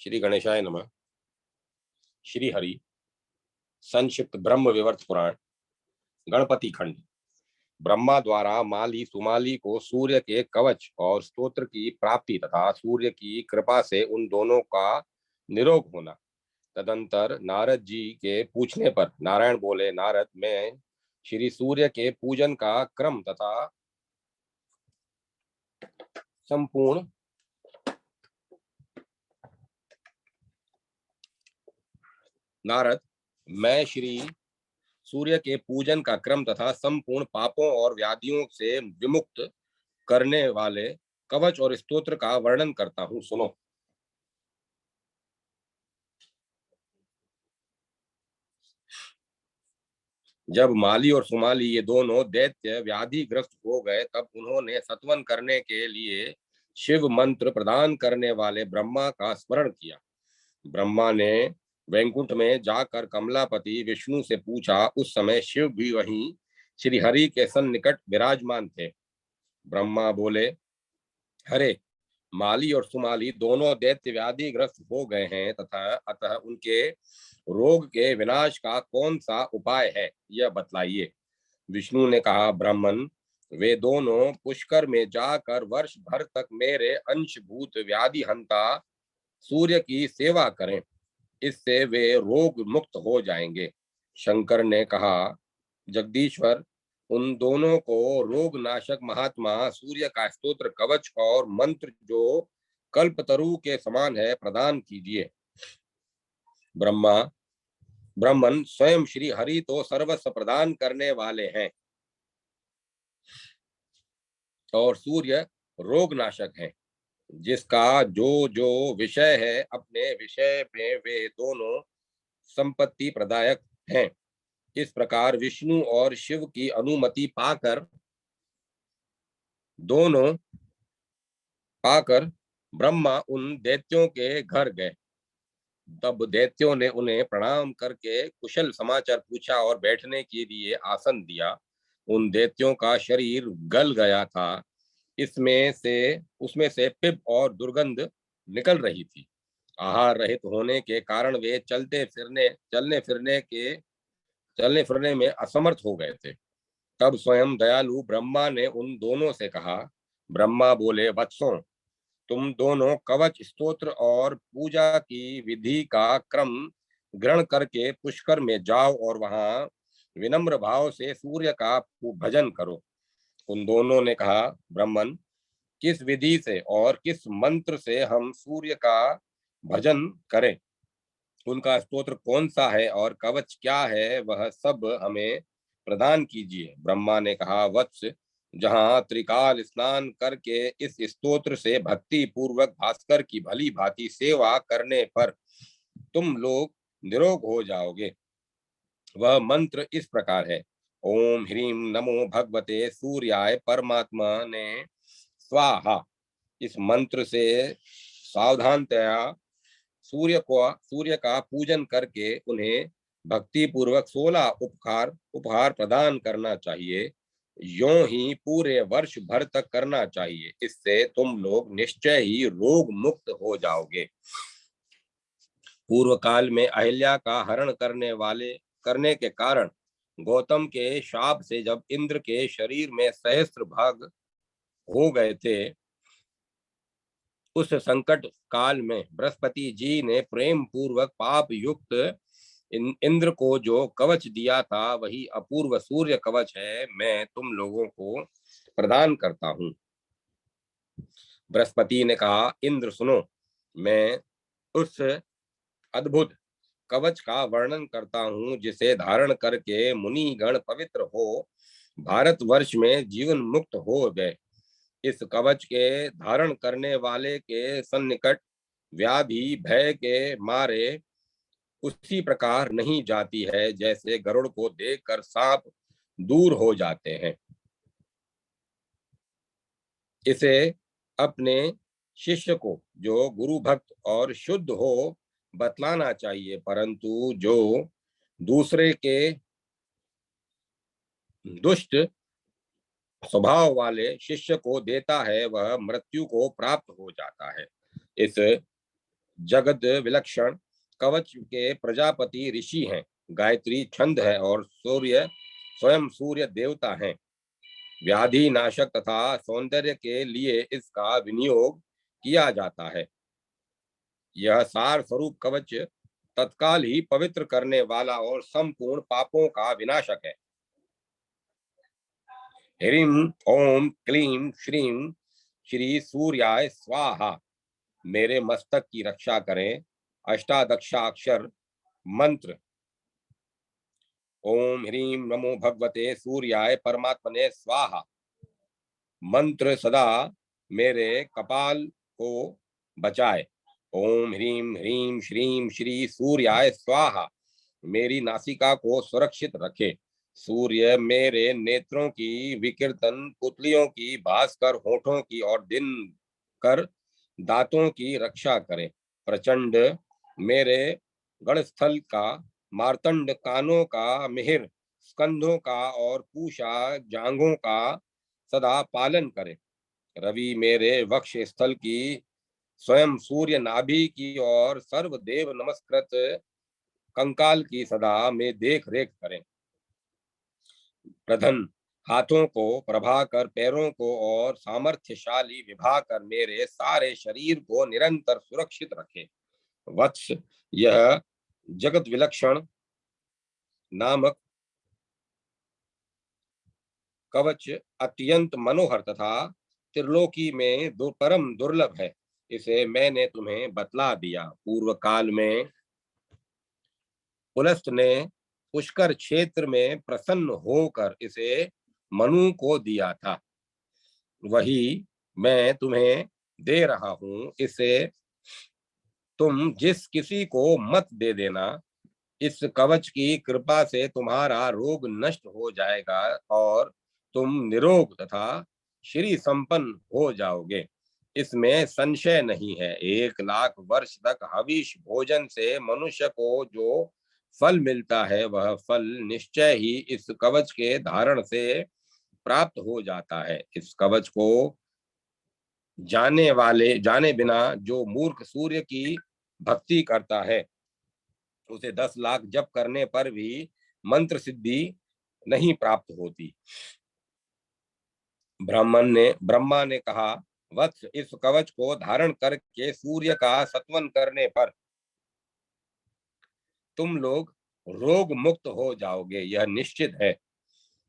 श्री गणेशाय नमः। श्री हरि संक्षिप्त ब्रह्म विवर्त पुराण गणपति खंड। ब्रह्मा द्वारा माली सुमाली को सूर्य के कवच और स्तोत्र की प्राप्ति तथा सूर्य की कृपा से उन दोनों का निरोग होना। तदंतर नारद जी के पूछने पर नारायण बोले, नारद, मैं श्री सूर्य के पूजन का क्रम तथा संपूर्ण नारद मैं श्री सूर्य के पूजन का क्रम तथा संपूर्ण पापों और व्याधियों से विमुक्त करने वाले कवच और स्तोत्र का वर्णन करता हूं, सुनो। जब माली और सुमाली ये दोनों दैत्य व्याधिग्रस्त हो गए, तब उन्होंने सत्वन करने के लिए शिव मंत्र प्रदान करने वाले ब्रह्मा का स्मरण किया। ब्रह्मा ने वैकुंठ में जाकर कमलापति विष्णु से पूछा। उस समय शिव भी वहीं श्री हरि के सन्निकट विराजमान थे। ब्रह्मा बोले, हरे, माली और सुमाली दोनों दैत्य व्याधिग्रस्त हो गए हैं तथा अतः उनके रोग के विनाश का कौन सा उपाय है, यह बतलाइए। विष्णु ने कहा, ब्राह्मण, वे दोनों पुष्कर में जाकर वर्ष भर तक मेरे अंशभूत व्याधि हंता सूर्य की सेवा करें, इससे वे रोग मुक्त हो जाएंगे। शंकर ने कहा, जगदीश्वर, उन दोनों को रोग नाशक महात्मा सूर्य का स्तोत्र कवच और मंत्र जो कल्पतरु के समान है प्रदान कीजिए। ब्राह्मण, स्वयं श्री हरि तो सर्वस्व प्रदान करने वाले हैं और सूर्य रोग नाशक है, जिसका जो जो विषय है अपने विषय में वे दोनों संपत्ति प्रदायक हैं। इस प्रकार विष्णु और शिव की अनुमति पाकर ब्रह्मा उन दैत्यों के घर गए। तब दैत्यों ने उन्हें प्रणाम करके कुशल समाचार पूछा और बैठने के लिए आसन दिया। उन दैत्यों का शरीर गल गया था, उसमें से पिप और दुर्गंध निकल रही थी। आहार रहित होने के कारण वे चलने फिरने में असमर्थ हो गए थे। तब स्वयं दयालु ब्रह्मा ने उन दोनों से कहा। ब्रह्मा बोले, वत्सों, तुम दोनों कवच स्तोत्र और पूजा की विधि का क्रम ग्रहण करके पुष्कर में जाओ और वहां विनम्र भाव से सूर्य का भजन करो। उन दोनों ने कहा, ब्राह्मण, किस विधि से और किस मंत्र से हम सूर्य का भजन करें? उनका स्तोत्र कौन सा है और कवच क्या है, वह सब हमें प्रदान कीजिए। ब्रह्मा ने कहा, वत्स, जहाँ त्रिकाल स्नान करके इस स्तोत्र से भक्ति पूर्वक भास्कर की भली भांति सेवा करने पर तुम लोग निरोग हो जाओगे। वह मंत्र इस प्रकार है। ओम ह्रीम नमो भगवते सूर्याय परमात्मा ने स्वाहा। इस मंत्र से सावधानतया सूर्य का पूजन करके उन्हें भक्ति पूर्वक 16 उपहार प्रदान करना चाहिए। यों ही पूरे वर्ष भर तक करना चाहिए। इससे तुम लोग निश्चय ही रोग मुक्त हो जाओगे। पूर्व काल में अहिल्या का हरण करने के कारण गौतम के शाप से जब इंद्र के शरीर में सहस्त्र भाग हो गए थे, उस संकट काल में बृहस्पति जी ने प्रेम पूर्वक पाप युक्त इंद्र को जो कवच दिया था, वही अपूर्व सूर्य कवच है, मैं तुम लोगों को प्रदान करता हूँ। बृहस्पति ने कहा, इंद्र सुनो, मैं उस अद्भुत कवच का वर्णन करता हूँ जिसे धारण करके मुनि गण पवित्र हो भारतवर्ष में जीवन मुक्त हो गए। इस कवच के धारण करने वाले के सन्निकट व्याधि भय के मारे उसी प्रकार नहीं जाती है जैसे गरुड़ को देखकर सांप दूर हो जाते हैं। इसे अपने शिष्य को जो गुरु भक्त और शुद्ध हो बतलाना चाहिए, परंतु जो दूसरे के दुष्ट स्वभाव वाले शिष्य को देता है, वह मृत्यु को प्राप्त हो जाता है। इस जगत विलक्षण कवच के प्रजापति ऋषि हैं, गायत्री छंद है और सूर्य स्वयं सूर्य देवता हैं। व्याधि नाशक तथा सौंदर्य के लिए इसका विनियोग किया जाता है। यह सार स्वरूप कवच तत्काल ही पवित्र करने वाला और संपूर्ण पापों का विनाशक है। ह्रीं ओम क्लीं श्रीं श्री सूर्याय स्वाहा मेरे मस्तक की रक्षा करें। अष्टादशाक्षर मंत्र। ओम ह्रीं नमो भगवते सूर्याय परमात्मने स्वाहा मंत्र सदा मेरे कपाल को बचाए। ओम ह्रीं ह्रीं श्रीं श्री सूर्याय स्वाहा मेरी नासिका को सुरक्षित रखे। सूर्य मेरे नेत्रों की विकीर्तन पुतलियों की भास्कर होठों की और दिन कर दांतों की रक्षा करें। प्रचंड मेरे गढ़स्थल का, मार्तंड कानों का, मिहिर स्कंधों का और पूषा जांघों का सदा पालन करे। रवि मेरे वक्ष स्थल की, स्वयं सूर्य नाभि की और सर्वदेव नमस्कृत कंकाल की सदा में देख रेख करें। प्रधन हाथों को प्रभाकर, पैरों को और सामर्थ्यशाली विभाकर मेरे सारे शरीर को निरंतर सुरक्षित रखे। वत्स यह जगत विलक्षण नामक कवच अत्यंत मनोहर तथा त्रिलोकी में परम दुर्लभ है। इसे मैंने तुम्हें बतला दिया। पूर्व काल में पुलस्त ने पुष्कर क्षेत्र में प्रसन्न होकर इसे मनु को दिया था, वही मैं तुम्हें दे रहा हूं। इसे तुम जिस किसी को मत दे देना। इस कवच की कृपा से तुम्हारा रोग नष्ट हो जाएगा और तुम निरोग तथा श्री संपन्न हो जाओगे, इसमें संशय नहीं है। 1,00,000 वर्ष तक हविष भोजन से मनुष्य को जो फल मिलता है, वह फल निश्चय ही इस कवच के धारण से प्राप्त हो जाता है। इस कवच को जाने बिना जो मूर्ख सूर्य की भक्ति करता है, उसे 10,00,000 जप करने पर भी मंत्र सिद्धि नहीं प्राप्त होती। ब्रह्मा ने कहा, वत्स इस कवच को धारण करके सूर्य का सत्वन करने पर तुम लोग रोग मुक्त हो जाओगे, यह निश्चित है।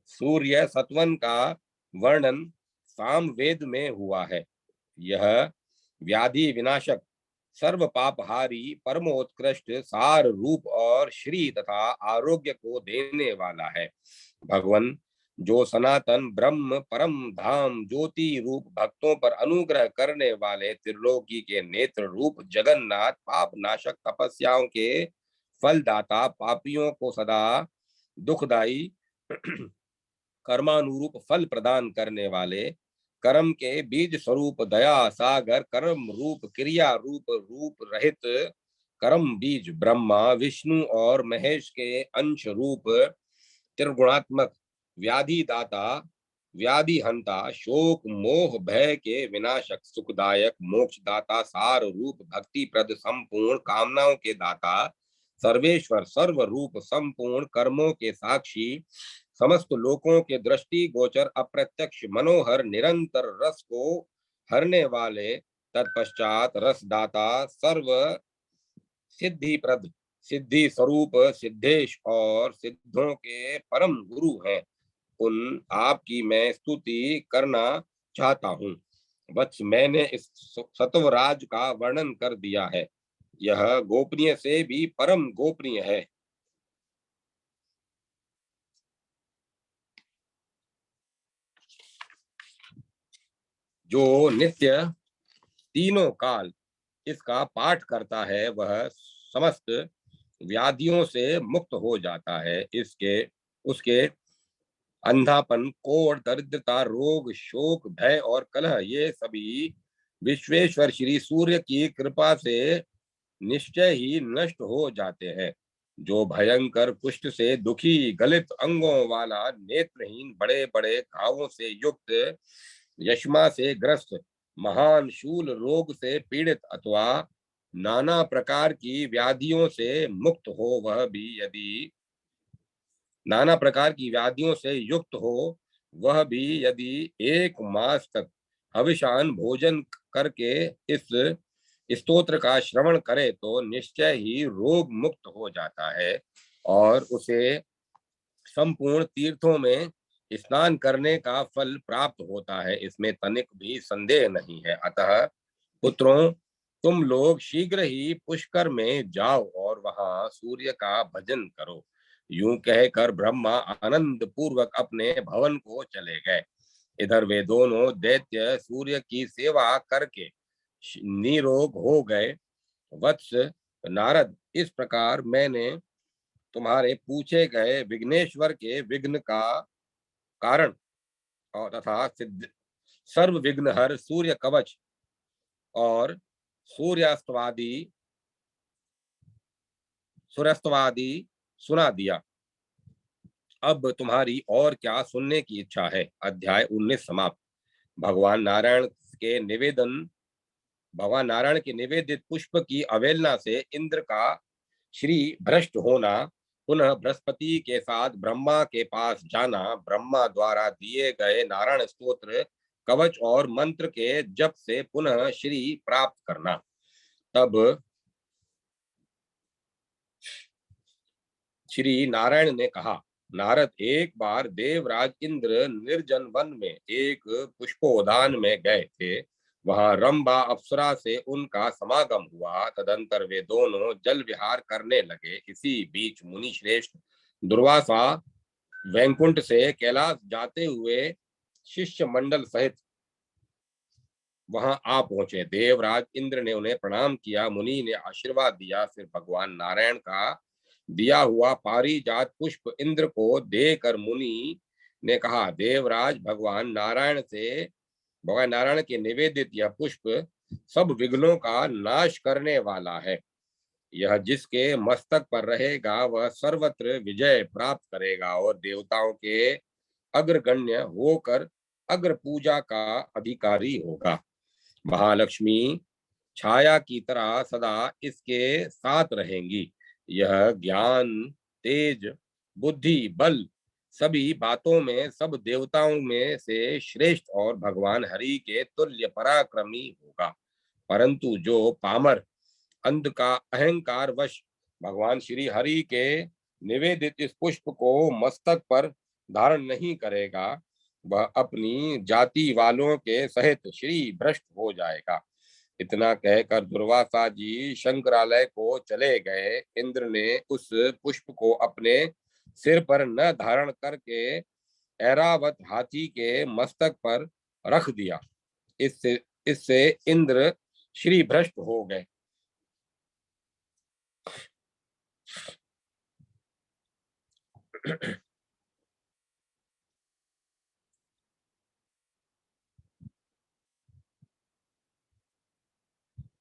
सूर्य सत्वन का वर्णन सामवेद में हुआ है। यह व्याधि विनाशक, सर्व पापहारी, परमोत्कृष्ट, सार रूप और श्री तथा आरोग्य को देने वाला है। भगवान जो सनातन ब्रह्म परम धाम ज्योति रूप भक्तों पर अनुग्रह करने वाले त्रिलोकी के नेत्र रूप जगन्नाथ, पाप नाशक, तपस्याओं के फलदाता, पापियों को सदा दुखदाई कर्मानुरूप फल प्रदान करने वाले, कर्म के बीज स्वरूप दया सागर, कर्म रूप क्रिया रूप रहित कर्म बीज ब्रह्मा, विष्णु और महेश के अंश रूप त्रिगुणात्मक व्याधि दाता, व्याधि हंता, शोक मोह भय के विनाशक, सुखदायक, मोक्षदाता, सार रूप भक्ति प्रद, संपूर्ण कामनाओं के दाता, सर्वेश्वर, सर्व रूप, संपूर्ण कर्मों के साक्षी, समस्त लोकों के दृष्टि गोचर, अप्रत्यक्ष, मनोहर, निरंतर रस को हरने वाले, तत्पश्चात रसदाता, सर्व सिद्धि प्रद, सिद्धि स्वरूप, सिद्धेश और सिद्धों के परम गुरु हैं। उन आपकी मैं स्तुति करना चाहता हूँ। वत्स मैंने इस सत्वराज का वर्णन कर दिया है। यह गोपनीय से भी परम गोपनीय है। जो नित्य तीनों काल इसका पाठ करता है, वह समस्त व्याधियों से मुक्त हो जाता है। इसके उसके अंधापन, कोढ़, दरिद्रता, रोग, शोक, भय और कलह, ये सभी विश्वेश्वर श्री सूर्य की कृपा से निश्चय ही नष्ट हो जाते हैं। जो भयंकर कुष्ठ से दुखी, गलित अंगों वाला, नेत्रहीन, बड़े बड़े घावों से युक्त, यष्मा से ग्रस्त, महान शूल रोग से पीड़ित अथवा नाना प्रकार की व्याधियों से मुक्त हो, वह भी यदि नाना प्रकार की व्याधियों से युक्त हो, वह भी यदि 1 मास तक हविषान भोजन करके इस स्तोत्र का श्रवण करे तो निश्चय ही रोग मुक्त हो जाता है और उसे संपूर्ण तीर्थों में स्नान करने का फल प्राप्त होता है। इसमें तनिक भी संदेह नहीं है। अतः पुत्रों, तुम लोग शीघ्र ही पुष्कर में जाओ और वहां सूर्य का भजन करो। यूं कहकर ब्रह्मा आनंद पूर्वक अपने भवन को चले गए। इधर वे दोनों दैत्य सूर्य की सेवा करके निरोग हो गए। वत्स नारद, इस प्रकार मैंने तुम्हारे पूछे गए विघ्नेश्वर के विघ्न का कारण और तथा सिद्ध सर्व विघ्नहर सूर्य कवच और सूर्यास्तवादी सूर्यास्तवादी सुना दिया। अब तुम्हारी और क्या सुनने की इच्छा है। अध्याय 19 समाप्त। भगवान नारायण के निवेदन भगवान नारायण के निवेदित पुष्प की अवहेलना से इंद्र का श्री भ्रष्ट होना, पुनः बृहस्पति के साथ ब्रह्मा के पास जाना, ब्रह्मा द्वारा दिए गए नारायण स्तोत्र कवच और मंत्र के जप से पुनः श्री प्राप्त करना। तब श्री नारायण ने कहा, नारद, एक बार देवराज इंद्र निर्जन वन में एक पुष्पोद्यान में गए थे। वहां रंभा अप्सरा से उनका समागम हुआ। तदंतर वे दोनों जल विहार करने लगे। इसी बीच मुनि श्रेष्ठ दुर्वासा वैकुंठ से कैलाश जाते हुए शिष्य मंडल सहित वहां आ पहुंचे। देवराज इंद्र ने उन्हें प्रणाम किया। मुनि ने आशीर्वाद दिया। फिर भगवान नारायण का दिया हुआ पारिजात पुष्प इंद्र को देकर मुनि ने कहा, देवराज, भगवान नारायण के निवेदित यह पुष्प सब विघ्नों का नाश करने वाला है। यह जिसके मस्तक पर रहेगा वह सर्वत्र विजय प्राप्त करेगा और देवताओं के अग्रगण्य होकर अग्र पूजा का अधिकारी होगा। महालक्ष्मी छाया की तरह सदा इसके साथ रहेंगी। यह ज्ञान, तेज, बुद्धि, बल सभी बातों में सब देवताओं में से श्रेष्ठ और भगवान हरि के तुल्य पराक्रमी होगा। परंतु जो पामर अंध का अहंकार वश भगवान श्री हरि के निवेदित इस पुष्प को मस्तक पर धारण नहीं करेगा, वह अपनी जाति वालों के सहित श्री भ्रष्ट हो जाएगा। इतना कहकर दुर्वासा जी शंकरालय को चले गए। इंद्र ने उस पुष्प को अपने सिर पर न धारण करके ऐरावत हाथी के मस्तक पर रख दिया। इससे इससे इंद्र श्री भ्रष्ट हो गए।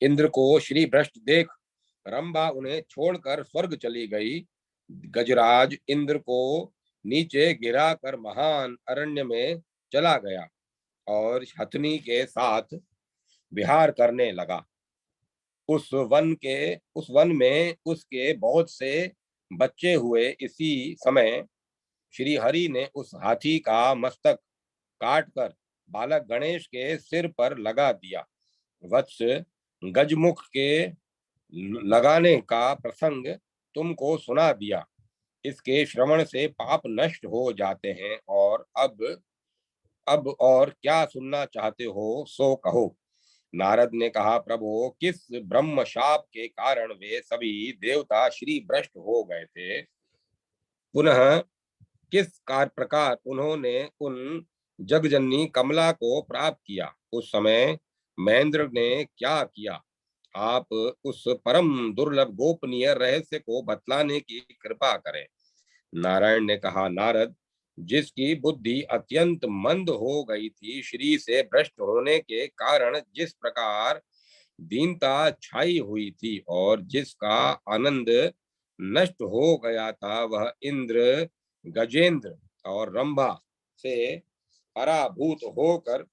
इंद्र को श्री भ्रष्ट देख रंभा उन्हें छोड़कर स्वर्ग चली गई। गजराज इंद्र को नीचे गिरा कर महान अरण्य में चला गया और हथनी के साथ विहार करने लगा। उस वन में उसके बहुत से बच्चे हुए। इसी समय श्री हरि ने उस हाथी का मस्तक काटकर बालक गणेश के सिर पर लगा दिया। वत्स, गजमुख के लगाने का प्रसंग तुमको सुना दिया। इसके श्रवण से पाप नष्ट हो जाते हैं। और अब और क्या सुनना चाहते हो सो कहो। नारद ने कहा, प्रभु, किस ब्रह्म शाप के कारण वे सभी देवता श्री भ्रष्ट हो गए थे, पुनः किस प्रकार उन्होंने उन जगजननी कमला को प्राप्त किया, उस समय महेंद्र ने क्या किया। आप उस परम दुर्लभ गोपनीय रहस्य को बतलाने की कृपा करें। नारायण ने कहा, नारद, जिसकी बुद्धि अत्यंत मंद हो गई थी, श्री से भ्रष्ट होने के कारण जिस प्रकार दीनता छाई हुई थी और जिसका आनंद नष्ट हो गया था, वह इंद्र, गजेंद्र और रंभा से पराभूत होकर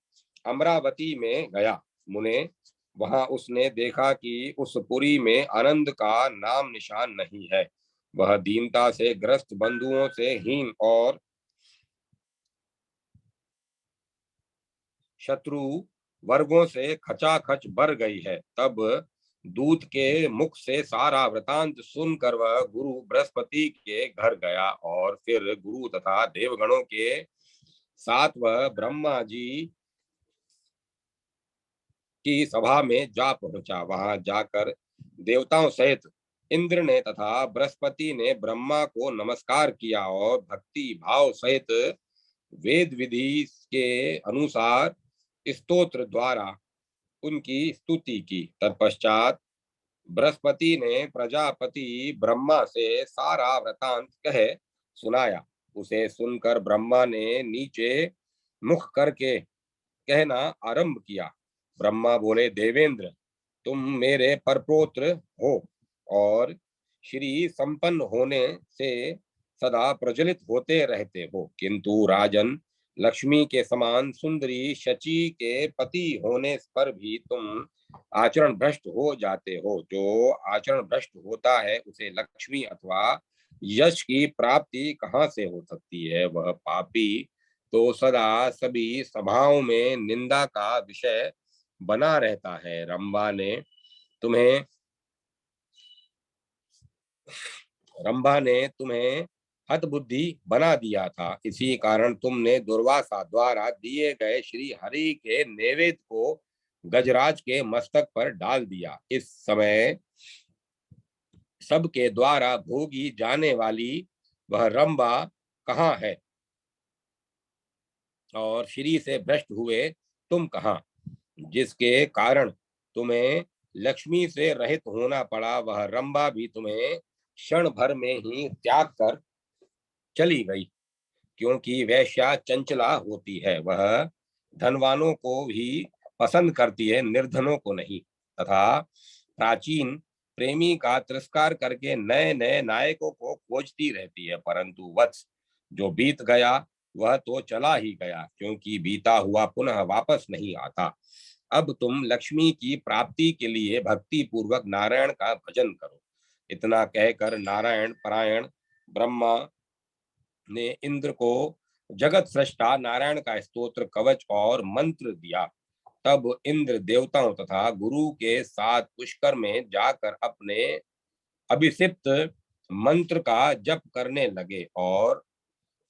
अमरावती में गया। मुने, वहां उसने देखा कि उस पुरी में आनंद का नाम निशान नहीं है। वह दीनता से ग्रस्त, बंधुओं से हीन और शत्रु वर्गों से खचाखच भर गई है। तब दूत के मुख से सारा वृतांत सुनकर वह गुरु बृहस्पति के घर गया और फिर गुरु तथा देवगणों के साथ वह ब्रह्मा जी की सभा में जा पहुंचा। वहां जाकर देवताओं सहित इंद्र ने तथा बृहस्पति ने ब्रह्मा को नमस्कार किया और भक्ति भाव सहित वेद विधि के अनुसार स्तोत्र द्वारा उनकी स्तुति की। तत्पश्चात बृहस्पति ने प्रजापति ब्रह्मा से सारा वृतांत कह सुनाया। उसे सुनकर ब्रह्मा ने नीचे मुख करके कहना आरंभ किया। ब्रह्मा बोले, देवेंद्र, तुम मेरे परपौत्र हो और श्री संपन्न होने से सदा प्रज्वलित होते रहते हो, किंतु राजन, लक्ष्मी के समान सुंदरी शची के पति होने पर भी तुम आचरण भ्रष्ट हो जाते हो। जो आचरण भ्रष्ट होता है उसे लक्ष्मी अथवा यश की प्राप्ति कहाँ से हो सकती है। वह पापी तो सदा सभी सभाओं में निंदा का विषय बना रहता है। तुम्हें रंभा ने तुम्हें हतबुद्धि बना दिया था। इसी कारण तुमने दुर्वासा द्वारा दिए गए श्री हरि के नैवेद्य को गजराज के मस्तक पर डाल दिया। इस समय सबके द्वारा भोगी जाने वाली वह रंभा कहाँ है और श्री से भ्रष्ट हुए तुम कहाँ? जिसके कारण तुम्हें लक्ष्मी से रहित होना पड़ा, वह रंभा भी तुम्हें क्षण भर में ही त्याग कर चली गई, क्योंकि वैश्या चंचला होती है। वह धनवानों को भी पसंद करती है, निर्धनों को नहीं। तथा प्राचीन प्रेमी का तिरस्कार करके नए नए नायकों को खोजती रहती है। परंतु वत्स, जो बीत गया वह तो चला ही गया, क्योंकि बीता हुआ पुनः वापस नहीं आता। अब तुम लक्ष्मी की प्राप्ति के लिए भक्ति पूर्वक नारायण का भजन करो। इतना कहकर नारायण परायण ब्रह्मा ने इंद्र को जगत सृष्टा नारायण का स्तोत्र, कवच और मंत्र दिया। तब इंद्र देवताओं तथा गुरु के साथ पुष्कर में जाकर अपने अभिषिप्त मंत्र का जप करने लगे और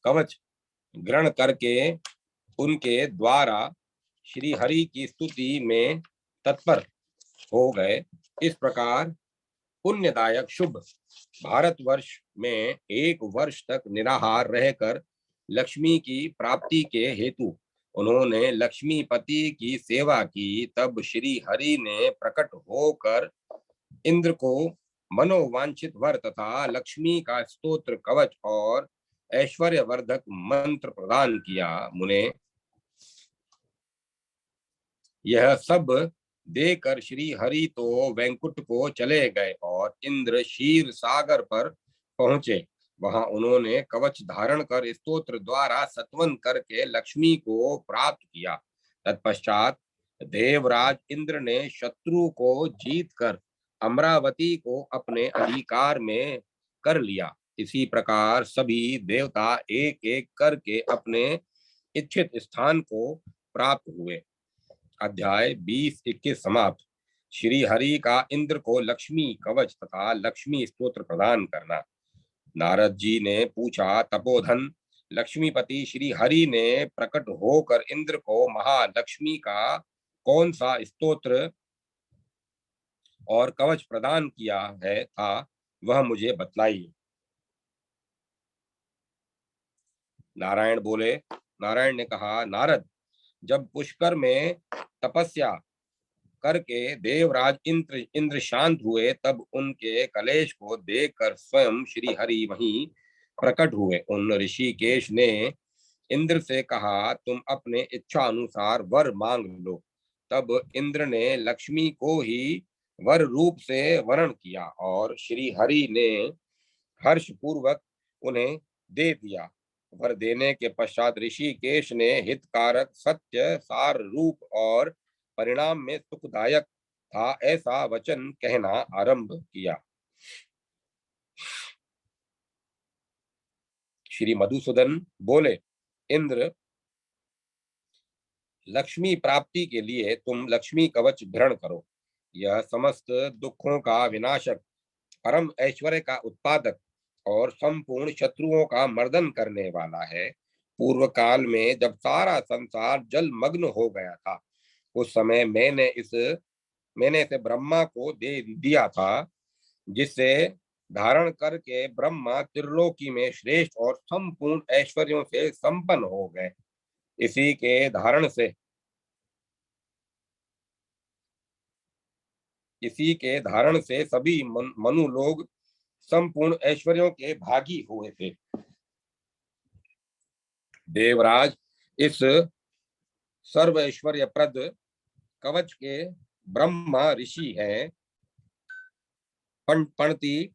कवच ग्रहण करके उनके द्वारा श्री हरि की स्तुति में तत्पर हो गए। इस प्रकार पुण्यदायक शुभ भारतवर्ष में 1 वर्ष तक निराहार रहकर लक्ष्मी की प्राप्ति के हेतु उन्होंने लक्ष्मीपति की सेवा की। तब श्री हरि ने प्रकट होकर इंद्र को मनोवांछित वर तथा लक्ष्मी का स्तोत्र, कवच और ऐश्वर्यवर्धक मंत्र प्रदान किया। मुने, यह सब देकर श्री हरि तो वैकुंठ को चले गए और इंद्र क्षीर सागर पर पहुंचे। वहां उन्होंने कवच धारण कर स्तोत्र द्वारा सत्वन करके लक्ष्मी को प्राप्त किया। तत्पश्चात देवराज इंद्र ने शत्रु को जीत कर अमरावती को अपने अधिकार में कर लिया। इसी प्रकार सभी देवता एक एक करके अपने इच्छित स्थान को प्राप्त हुए। अध्याय 20-21 समाप्त। श्री हरि का इंद्र को लक्ष्मी कवच तथा लक्ष्मी स्तोत्र प्रदान करना। नारद जी ने पूछा, तपोधन लक्ष्मीपति श्री हरि ने प्रकट होकर इंद्र को महालक्ष्मी का कौन सा स्तोत्र और कवच प्रदान किया है था, वह मुझे बतलाइए। नारायण ने कहा, नारद, जब पुष्कर में तपस्या करके देवराज इंद्र शांत हुए, तब उनके कलेश को देखकर स्वयं श्री हरि वहीं प्रकट हुए। उन ऋषिकेश ने इंद्र से कहा, तुम अपने इच्छा अनुसार वर मांग लो। तब इंद्र ने लक्ष्मी को ही वर रूप से वर्ण किया और श्री हरि ने हर्ष पूर्वक उन्हें दे दिया। वर देने के पश्चात ऋषिकेश ने हितकारक, सत्य, सार रूप और परिणाम में सुखदायक था ऐसा वचन कहना आरंभ किया। श्री मधुसूदन बोले, इंद्र, लक्ष्मी प्राप्ति के लिए तुम लक्ष्मी कवच ग्रहण करो। यह समस्त दुखों का विनाशक, परम ऐश्वर्य का उत्पादक और संपूर्ण शत्रुओं का मर्दन करने वाला है। पूर्व काल में जब सारा संसार जल मग्न हो गया था, उस समय मैंने इसे ब्रह्मा को दे दिया था, जिससे धारण करके ब्रह्मा त्रिलोकी में श्रेष्ठ और संपूर्ण ऐश्वर्यों से संपन्न हो गए। इसी के धारण से सभी मनु लोग संपूर्ण ऐश्वर्यों के भागी हुए थे। देवराज, इस सर्व ऐश्वर्य प्रद कवच के ब्रह्मा ऋषि हैं, पंडित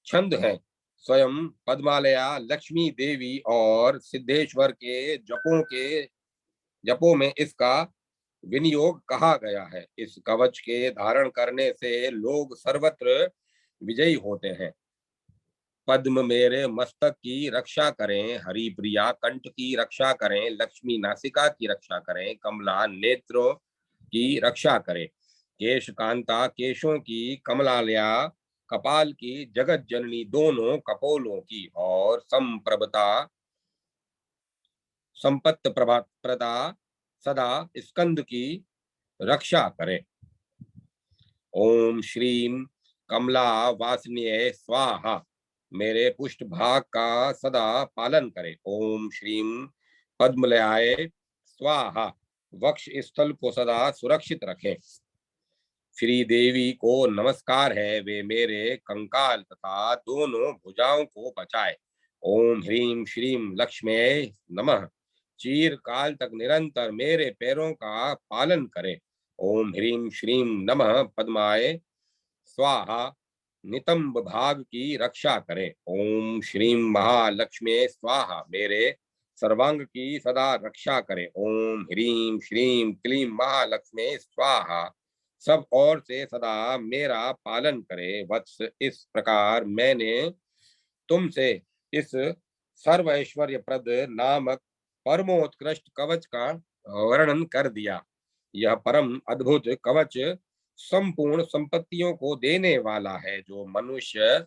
छंद हैं, स्वयं पद्मालया लक्ष्मी देवी और सिद्धेश्वर के जपों में इसका विनियोग कहा गया है। इस कवच के धारण करने से लोग सर्वत्र विजयी होते हैं। पद्म मेरे मस्तक की रक्षा करें, हरि प्रिया कंठ की रक्षा करें, लक्ष्मी नासिका की रक्षा करें, कमला नेत्रों की रक्षा करें, केश कांता केशों की, कमलालया कपाल की, जगत जननी दोनों कपोलों की, और संप्रभता संपत्त प्रदा सदा स्कंद की रक्षा करें। ओम श्रीम कमला वासनीय स्वाहा मेरे पुष्ट भाग का सदा पालन करे। ओम श्रीम पद्मलयाय स्वाहा वक्ष स्थल को सदा सुरक्षित रखें। श्री देवी को नमस्कार है, वे मेरे कंकाल तथा दोनों भुजाओं को बचाए। ओम ह्रीम श्रीम लक्ष्मी नमः चीर काल तक निरंतर मेरे पैरों का पालन करे। ओम ह्रीम श्रीम नमः पद्माय स्वाहा नितंब भाग की रक्षा करें। ओम श्रीम महालक्ष्मी स्वाहा मेरे सर्वांग की सदा रक्षा करें। ओम ह्रीम श्रीम क्लीम महालक्ष्मी स्वाहा सब ओर से सदा मेरा पालन करे। वत्स, इस प्रकार मैंने तुमसे इस सर्व ऐश्वर्य प्रद नामक परमोत्कृष्ट कवच का वर्णन कर दिया। यह परम अद्भुत कवच संपूर्ण संपत्तियों को देने वाला है। जो मनुष्य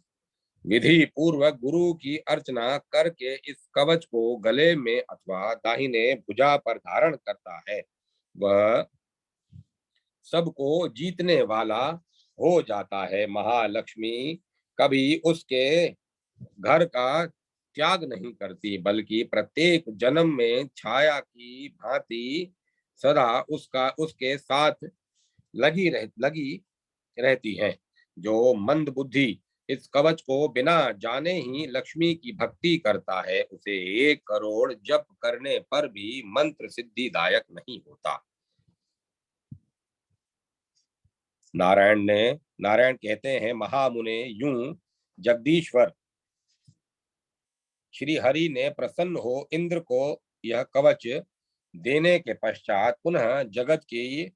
विधि पूर्वक गुरु की अर्चना करके इस कवच को गले में अथवा दाहिने भुजा पर धारण करता है, वह सबको जीतने वाला हो जाता है। महालक्ष्मी कभी उसके घर का त्याग नहीं करती, बल्कि प्रत्येक जन्म में छाया की भांति सदा उसके साथ लगी रहती है। जो मंद बुद्धि इस कवच को बिना जाने ही लक्ष्मी की भक्ति करता है, उसे 1 करोड़ जप करने पर भी मंत्र सिद्धिदायक नहीं होता। नारायण कहते हैं, महामुने, यूं जगदीश्वर श्री हरि ने प्रसन्न हो इंद्र को यह कवच देने के पश्चात पुनः जगत की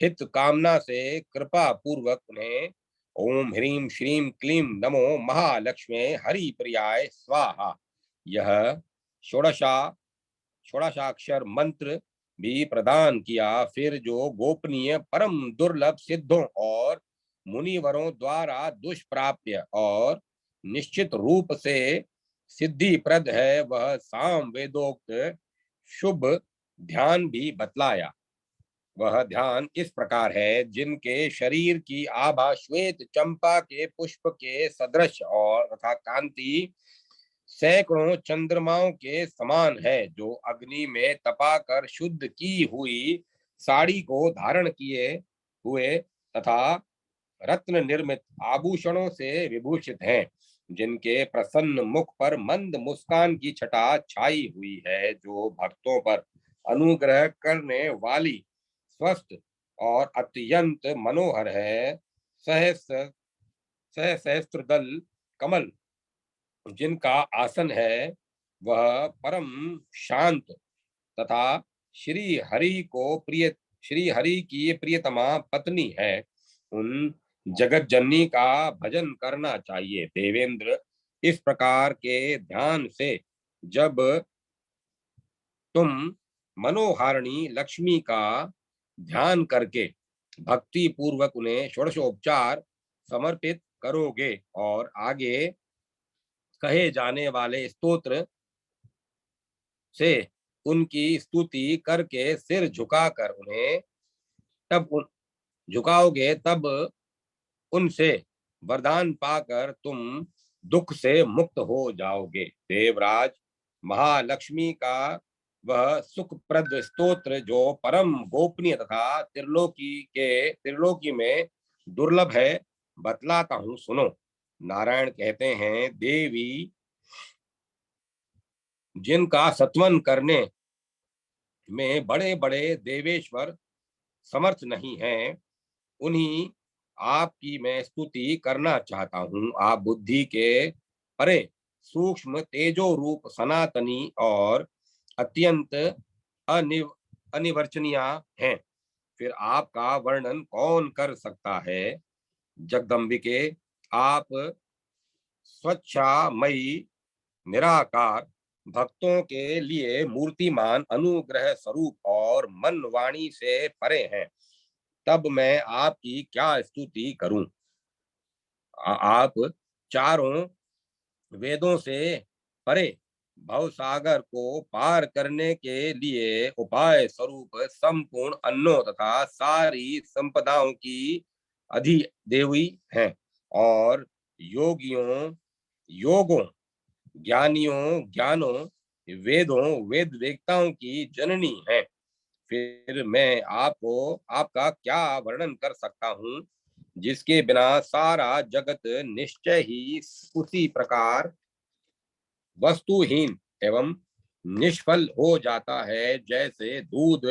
हित कामना से कृपा पूर्वक उन्हें ओम ह्रीम श्रीम क्लीम नमो महालक्ष्मी हरि प्रियाय स्वाहा यह षोडशाक्षर मंत्र भी प्रदान किया। फिर जो गोपनीय परम दुर्लभ सिद्धों और मुनिवरों द्वारा दुष्प्राप्य और निश्चित रूप से सिद्धि प्रद है, वह साम वेदोक्त शुभ ध्यान भी बतलाया। वह ध्यान इस प्रकार है, जिनके शरीर की आभा श्वेत चंपा के पुष्प के सदृश और तथा कांति सैकड़ों चंद्रमाओं के समान है, जो अग्नि में तपाकर शुद्ध की हुई साड़ी को धारण किए हुए तथा रत्न निर्मित आभूषणों से विभूषित हैं, जिनके प्रसन्न मुख पर मंद मुस्कान की छटा छाई हुई है, जो भक्तों पर अनुग्रह करने वाली स्वस्थ और अत्यंत मनोहर है। सहस्त्र दल कमल जिनका आसन है, वह परम शांत तथा श्री हरि की प्रियतमा पत्नी है। उन जगत जननी का भजन करना चाहिए। देवेंद्र, इस प्रकार के ध्यान से जब तुम मनोहारिणी लक्ष्मी का ध्यान करके भक्ति पूर्वक उन्हें षोडशोपचार समर्पित करोगे और आगे कहे जाने वाले स्तोत्र से उनकी स्तुति करके सिर झुकाकर उन्हें झुकाओगे, तब उनसे वरदान पाकर तुम दुख से मुक्त हो जाओगे। देवराज, महालक्ष्मी का वह सुखप्रद स्तोत्र जो परम गोपनीय तथा त्रिलोकी में दुर्लभ है, बतलाता हूं, सुनो। नारायण कहते हैं, देवी, जिनका सत्वन करने में बड़े बड़े देवेश्वर समर्थ नहीं है, उन्हीं आपकी मैं स्तुति करना चाहता हूं। आप बुद्धि के परे सूक्ष्म तेजो रूप सनातनी और अत्यंत अनिवर्चनीय हैं। फिर आपका वर्णन कौन कर सकता है। जगदम्बिके, आप स्वच्छामयी निराकार, भक्तों के लिए मूर्तिमान, अनुग्रह स्वरूप और मन वाणी से परे हैं। तब मैं आपकी क्या स्तुति करूं। आप चारों वेदों से परे भव सागर को पार करने के लिए उपाय स्वरूप संपूर्ण अन्नों तथा सारी संपदाओं की अधिदेवी हैं और योगियों योगों, ज्ञानियों ज्ञानों, वेदों वेद वेदताओं की जननी है। फिर मैं आपका क्या वर्णन कर सकता हूँ, जिसके बिना सारा जगत निश्चय ही उसी प्रकार वस्तुहीन एवं निष्फल हो जाता है, जैसे दूध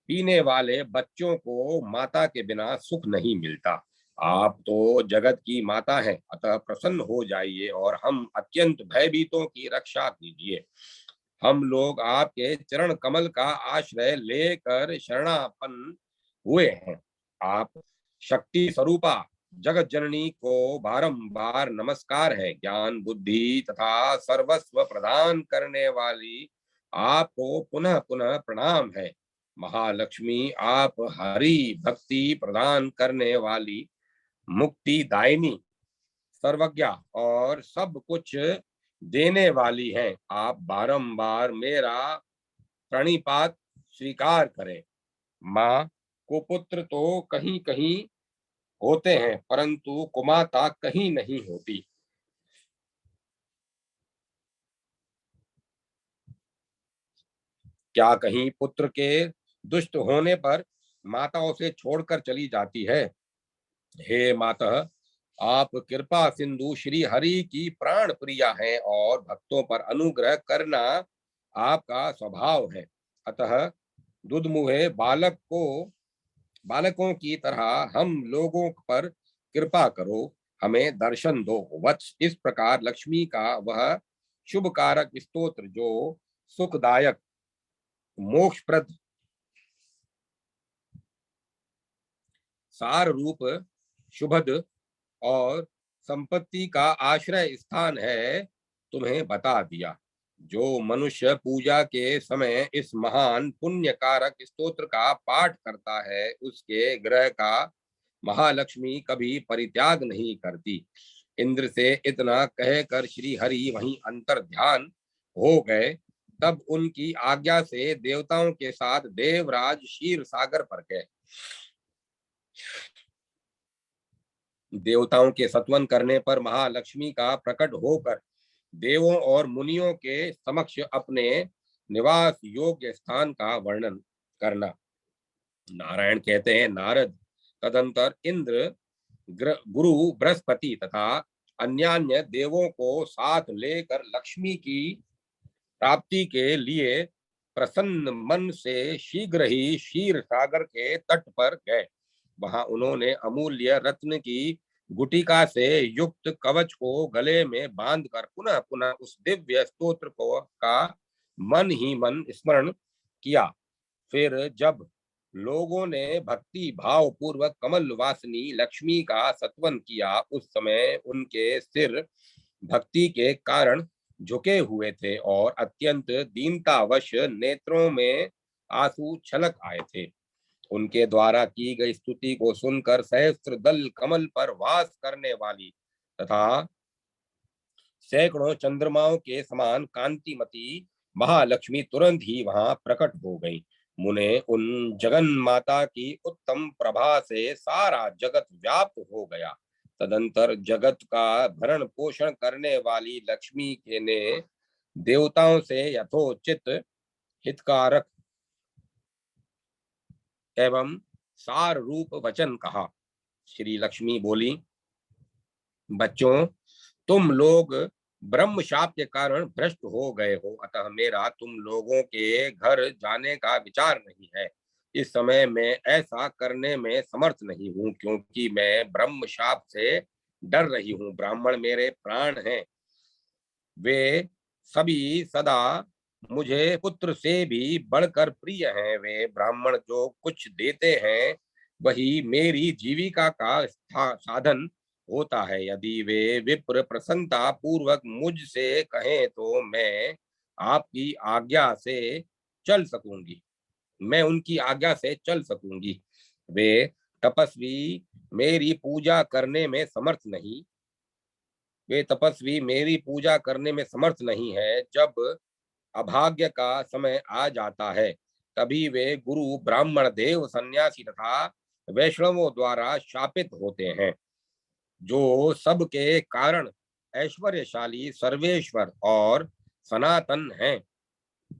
पीने वाले बच्चों को माता के बिना सुख नहीं मिलता। आप तो जगत की माता हैं, अतः प्रसन्न हो जाइए और हम अत्यंत भयभीतों की रक्षा कीजिए। हम लोग आपके चरण कमल का आश्रय लेकर शरणापन्न हुए हैं। आप शक्ति स्वरूपा जगत जननी को बारंबार नमस्कार है। ज्ञान बुद्धि तथा सर्वस्व प्रदान करने वाली आपको पुनः पुनः प्रणाम है। महालक्ष्मी, आप हरि भक्ति प्रदान करने वाली, मुक्ति दायिनी, सर्वज्ञा और सब कुछ देने वाली हैं। आप बारंबार मेरा प्रणिपात स्वीकार करें। माँ को पुत्र तो कहीं कहीं होते हैं, परंतु कुमाता कहीं नहीं होती। क्या कहीं पुत्र के दुष्ट होने पर माता उसे छोड़कर चली जाती है। हे माता, आप कृपा सिंधु श्री हरि की प्राण प्रिया हैं और भक्तों पर अनुग्रह करना आपका स्वभाव है। अतः दुधमुहे बालकों की तरह हम लोगों पर कृपा करो, हमें दर्शन दो। वत्स, इस प्रकार लक्ष्मी का वह शुभ कारक स्तोत्र जो सुखदायक, मोक्षप्रद, सार रूप, शुभद और संपत्ति का आश्रय स्थान है, तुम्हें बता दिया। जो मनुष्य पूजा के समय इस महान पुण्य कारक स्तोत्र का पाठ करता है, उसके ग्रह का महालक्ष्मी कभी परित्याग नहीं करती। इंद्र से इतना कहकर श्री हरि वहीं अंतर ध्यान हो गए। तब उनकी आज्ञा से देवताओं के साथ देवराज क्षीर सागर पर गए। देवताओं के सत्वन करने पर महालक्ष्मी का प्रकट होकर देवों और मुनियों के समक्ष अपने निवास योग्य स्थान का वर्णन करना। नारायण कहते हैं, नारद, तदंतर इंद्र, गुरु बृहस्पति तथा अन्यान्य देवों को साथ लेकर लक्ष्मी की प्राप्ति के लिए प्रसन्न मन से शीघ्र ही क्षीर सागर के तट पर गए। वहां उन्होंने अमूल्य रत्न की गुटिका से युक्त कवच को गले में बांधकर पुनः पुनः उस दिव्य स्तोत्र को का मन ही मन स्मरण किया। फिर जब लोगों ने भक्ति भाव पूर्वक कमल वासिनी लक्ष्मी का स्तवन किया। उस समय उनके सिर भक्ति के कारण झुके हुए थे और अत्यंत दीनतावश नेत्रों में आंसू छलक आए थे। उनके द्वारा की गई स्तुति को सुनकर सहस्त्र दल कमल पर वास करने वाली तथा सैकड़ों चंद्रमाओं के समान कांतिमती महालक्ष्मी तुरंत ही वहां प्रकट हो गई। मुने उन जगन माता की उत्तम प्रभा से सारा जगत व्याप्त हो गया। तदंतर जगत का भरण पोषण करने वाली लक्ष्मी के ने देवताओं से यथोचित हितकारक एवं सार रूप वचन कहा। श्री लक्ष्मी बोली, बच्चों, तुम लोग ब्रह्म शाप के कारण भ्रष्ट हो गए हो, अतः मेरा तुम लोगों के घर जाने का विचार नहीं है। इस समय मैं ऐसा करने में समर्थ नहीं हूँ, क्योंकि मैं ब्रह्म शाप से डर रही हूँ। ब्राह्मण मेरे प्राण हैं, वे सभी सदा मुझे पुत्र से भी बढ़कर प्रिय हैं। वे ब्राह्मण जो कुछ देते हैं वही मेरी जीविका का साधन होता है। यदि वे विप्र प्रसन्नता पूर्वक मुझसे कहें तो मैं उनकी आज्ञा से चल सकूंगी। वे तपस्वी मेरी पूजा करने में समर्थ नहीं वे तपस्वी मेरी पूजा करने में समर्थ नहीं है। जब अभाग्य का समय आ जाता है तभी वे गुरु ब्राह्मण देव सन्यासी तथा वैष्णवों द्वारा शापित होते हैं। जो सबके कारण ऐश्वर्यशाली सर्वेश्वर और सनातन हैं,